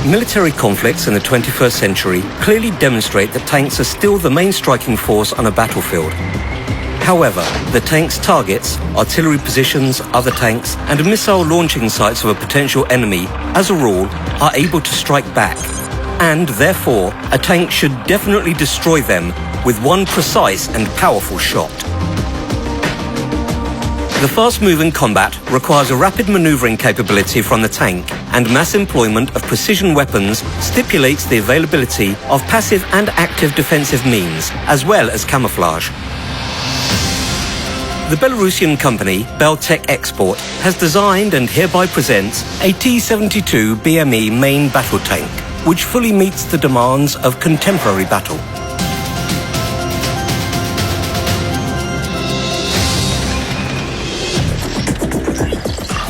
Military conflicts in the 21st century clearly demonstrate that tanks are still the main striking force on a battlefield. However, the tank's targets, artillery positions, other tanks, and missile launching sites of a potential enemy, as a rule, are able to strike back. And therefore, a tank should definitely destroy them with one precise and powerful shot. The fast-moving combat requires a rapid maneuvering capability from the tank, and mass employment of precision weapons stipulates the availability of passive and active defensive means, as well as camouflage. The Belarusian company Beltech Export has designed and hereby presents a T-72 BME main battle tank, which fully meets the demands of contemporary battle.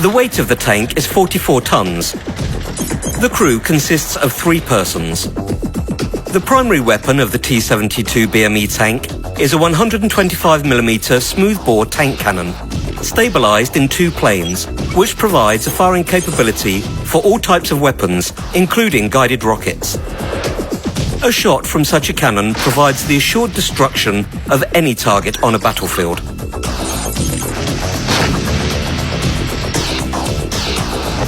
The weight of the tank is 44 tons. The crew consists of 3 persons. The primary weapon of the T-72 BME tank is a 125mm smoothbore tank cannon, stabilized in 2 planes, which provides a firing capability for all types of weapons, including guided rockets. A shot from such a cannon provides the assured destruction of any target on a battlefield.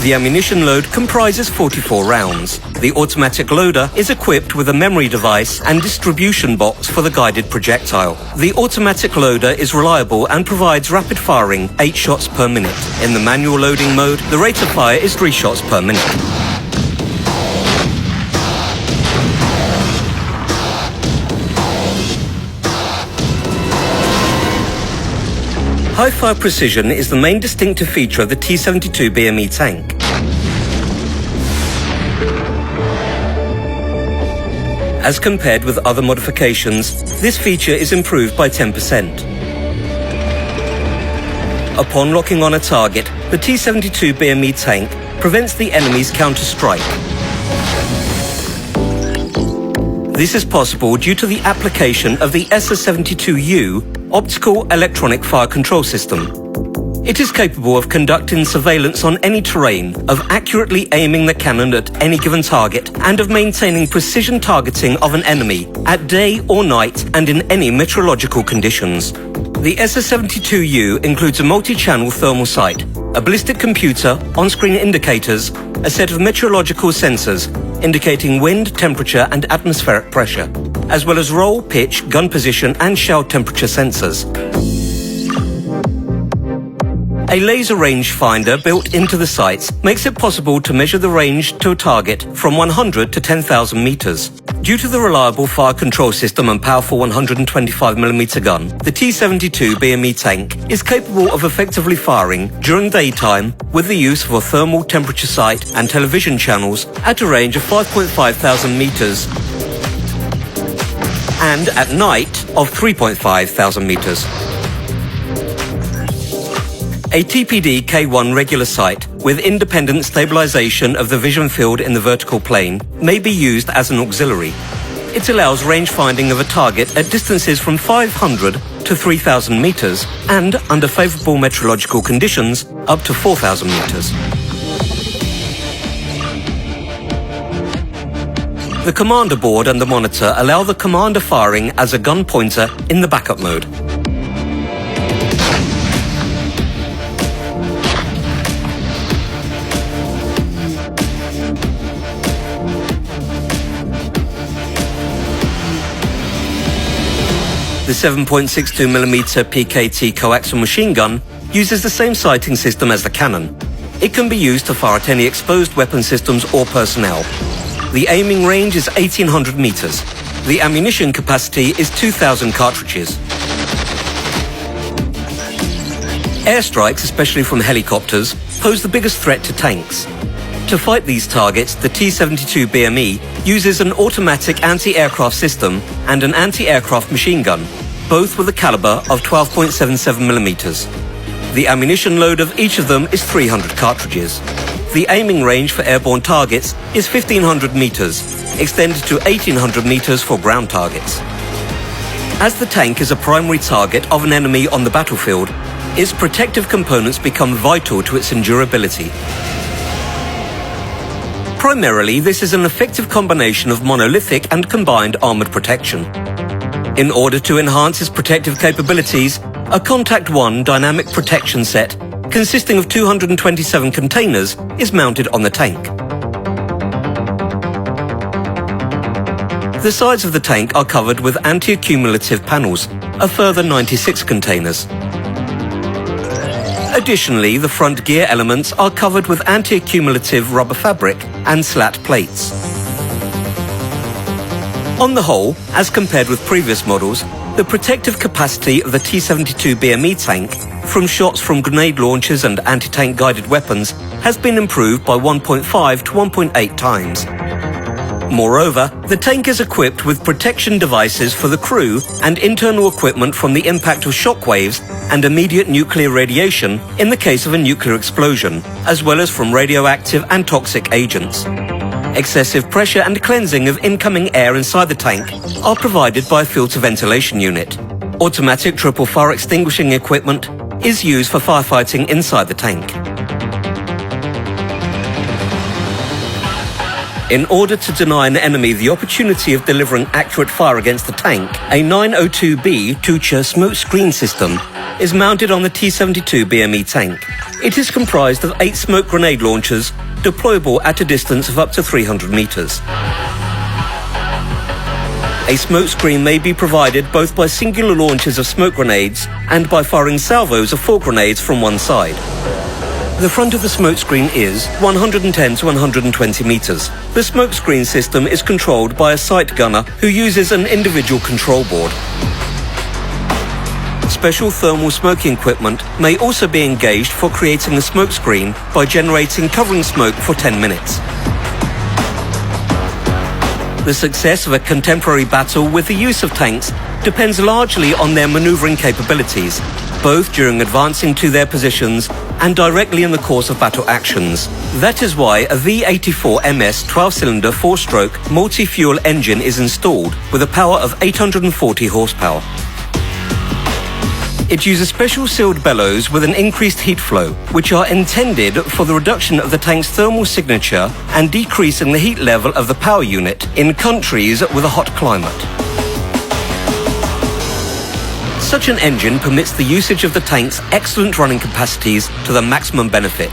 The ammunition load comprises 44 rounds. The automatic loader is equipped with a memory device and distribution box for the guided projectile. The automatic loader is reliable and provides rapid firing, 8 shots per minute. In the manual loading mode, the rate of fire is 3 shots per minute. High-fire precision is the main distinctive feature of the T-72 BME tank. As compared with other modifications, this feature is improved by 10%. Upon locking on a target, the T-72 BME tank prevents the enemy's counter-strike. This is possible due to the application of the SS-72U optical electronic fire control system. It is capable of conducting surveillance on any terrain, of accurately aiming the cannon at any given target, and of maintaining precision targeting of an enemy at day or night and in any meteorological conditions. The SS-72U includes a multi-channel thermal sight, a ballistic computer, on-screen indicators, a set of meteorological sensors indicating wind, temperature and atmospheric pressure, as well as roll, pitch, gun position and shell temperature sensors. A laser rangefinder built into the sights makes it possible to measure the range to a target from 100 to 10,000 meters. Due to the reliable fire control system and powerful 125mm gun, the T-72 BME tank is capable of effectively firing during daytime with the use of a thermal temperature sight and television channels at a range of 5,500 meters and at night of 3,500 meters. A TPD K1 regular sight with independent stabilization of the vision field in the vertical plane may be used as an auxiliary. It allows range finding of a target at distances from 500 to 3,000 meters and, under favorable meteorological conditions, up to 4,000 meters. The commander board and the monitor allow the commander firing as a gun pointer in the backup mode. The 7.62mm PKT coaxial machine gun uses the same sighting system as the cannon. It can be used to fire at any exposed weapon systems or personnel. The aiming range is 1,800 meters. The ammunition capacity is 2,000 cartridges. Airstrikes, especially from helicopters, pose the biggest threat to tanks. To fight these targets, the T-72 BME uses an automatic anti-aircraft system and an anti-aircraft machine gun, both with a caliber of 12.77mm. The ammunition load of each of them is 300 cartridges. The aiming range for airborne targets is 1,500 meters, extended to 1,800 meters for ground targets. As the tank is a primary target of an enemy on the battlefield, its protective components become vital to its endurability. Primarily, this is an effective combination of monolithic and combined armoured protection. In order to enhance its protective capabilities, a Contact 1 dynamic protection set consisting of 227 containers is mounted on the tank. The sides of the tank are covered with anti-accumulative panels, a further 96 containers. Additionally, the front gear elements are covered with anti-accumulative rubber fabric and slat plates. On the whole, as compared with previous models, the protective capacity of the T-72 BME tank from shots from grenade launchers and anti-tank guided weapons has been improved by 1.5 to 1.8 times. Moreover, the tank is equipped with protection devices for the crew and internal equipment from the impact of shockwaves and immediate nuclear radiation in the case of a nuclear explosion, as well as from radioactive and toxic agents. Excessive pressure and cleansing of incoming air inside the tank are provided by a filter ventilation unit. Automatic triple fire extinguishing equipment is used for firefighting inside the tank. In order to deny an enemy the opportunity of delivering accurate fire against the tank, a 902B Tucher smoke screen system is mounted on the T-72 BME tank. It is comprised of 8 smoke grenade launchers deployable at a distance of up to 300 meters. A smoke screen may be provided both by singular launches of smoke grenades and by firing salvos of 4 grenades from one side. The front of the smoke screen is 110 to 120 meters. The smoke screen system is controlled by a sight gunner who uses an individual control board. Special thermal smoking equipment may also be engaged for creating a smoke screen by generating covering smoke for 10 minutes. The success of a contemporary battle with the use of tanks depends largely on their maneuvering capabilities, both during advancing to their positions and directly in the course of battle actions. That is why a V84MS 12-cylinder 4-stroke multi-fuel engine is installed with a power of 840 horsepower. It uses special sealed bellows with an increased heat flow, which are intended for the reduction of the tank's thermal signature and decreasing the heat level of the power unit in countries with a hot climate. Such an engine permits the usage of the tank's excellent running capacities to the maximum benefit.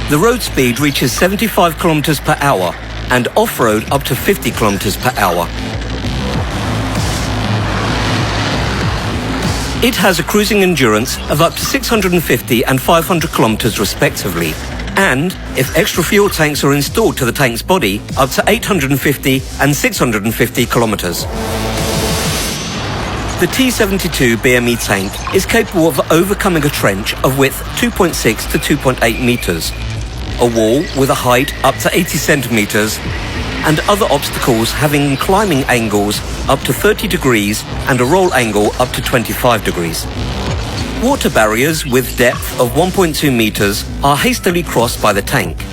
The road speed reaches 75 km per hour and off-road up to 50 km per hour. It has a cruising endurance of up to 650 and 500 kilometers respectively, and, if extra fuel tanks are installed to the tank's body, up to 850 and 650 kilometers. The T-72 BME tank is capable of overcoming a trench of width 2.6 to 2.8 meters, a wall with a height up to 80 centimeters, and other obstacles having climbing angles up to 30 degrees and a roll angle up to 25 degrees. Water barriers with depth of 1.2 meters are hastily crossed by the tank,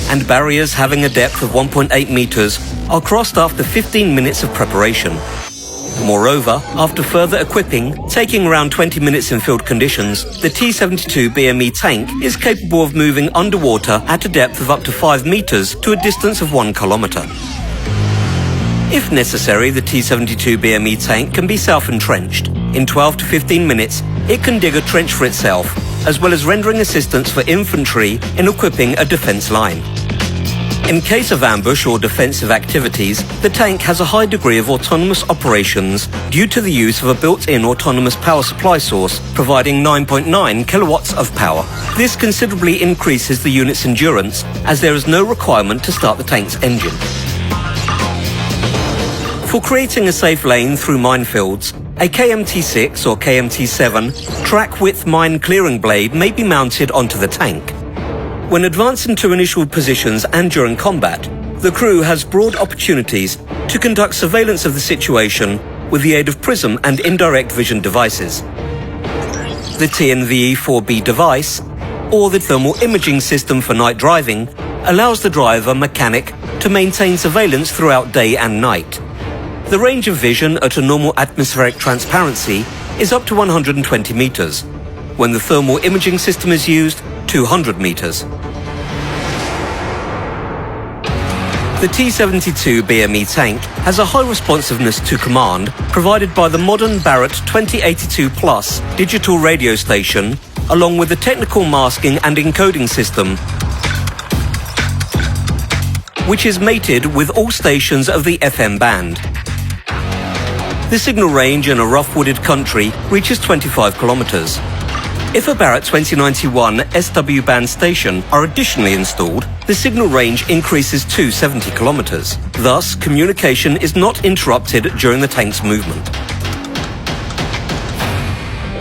and barriers having a depth of 1.8 meters are crossed after 15 minutes of preparation. Moreover, after further equipping, taking around 20 minutes in field conditions, the T-72 BME tank is capable of moving underwater at a depth of up to 5 meters to a distance of 1 kilometer. If necessary, the T-72 BME tank can be self-entrenched. In 12 to 15 minutes, it can dig a trench for itself, as well as rendering assistance for infantry in equipping a defense line. In case of ambush or defensive activities, the tank has a high degree of autonomous operations due to the use of a built-in autonomous power supply source, providing 9.9 kilowatts of power. This considerably increases the unit's endurance, as there is no requirement to start the tank's engine. For creating a safe lane through minefields, a KMT6 or KMT7 track-width mine clearing blade may be mounted onto the tank. When advancing to initial positions and during combat, the crew has broad opportunities to conduct surveillance of the situation with the aid of prism and indirect vision devices. The TNVE-4B device, or the thermal imaging system for night driving, allows the driver mechanic to maintain surveillance throughout day and night. The range of vision at a normal atmospheric transparency is up to 120 meters. When the thermal imaging system is used, 200 meters. The T-72 BME tank has a high responsiveness to command provided by the modern Barrett 2082 Plus digital radio station, along with the technical masking and encoding system, which is mated with all stations of the FM band. The signal range in a rough wooded country reaches 25 kilometers. If a Barrett 2091 SW band station are additionally installed, the signal range increases to 70 kilometers. Thus, communication is not interrupted during the tank's movement.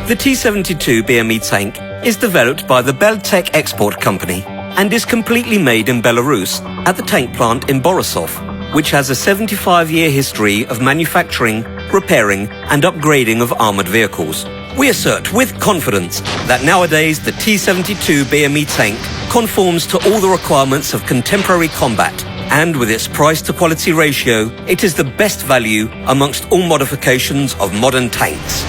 The T-72 BME tank is developed by the Beltec Export Company and is completely made in Belarus at the tank plant in Borisov, which has a 75-year history of manufacturing, repairing and upgrading of armoured vehicles. We assert with confidence that nowadays the T-72 BME tank conforms to all the requirements of contemporary combat, and with its price to quality ratio, it is the best value amongst all modifications of modern tanks.